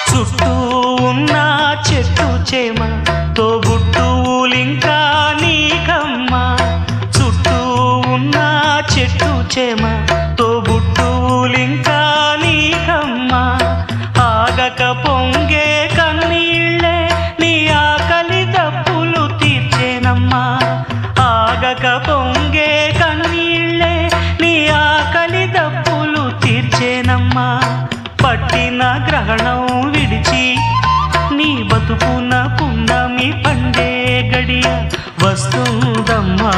చుట్టూ ఉన్న చెట్టు చేమ తోబుట్టువులింకా నీకమ్మా. చుట్టూ ఉన్న చెట్టు చేమ తోబుట్టువులింకా నీకమ్మా. ఆగక పొంగే కన్నీళ్ళే నీ ఆకలి దప్పులు తీర్చేనమ్మా. ఆగక పొంగే కన్నీళ్ళే నీ ఆకలి దప్పులు తీర్చేనమ్మా. పట్టిన గ్రహణం విడిచి నీ బతుకున పున్నమి పండే గడియ వస్తుందమ్మా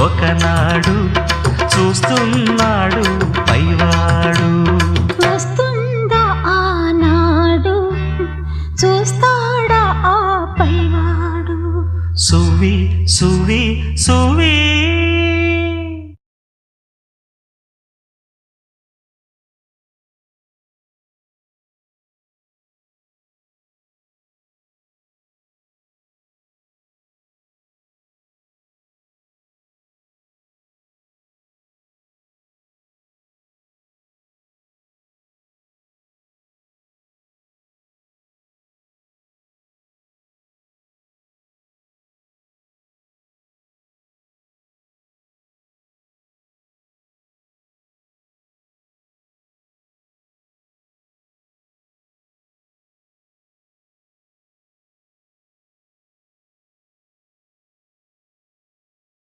ఒకనాడు, చూస్తున్నాడు పైవాడు.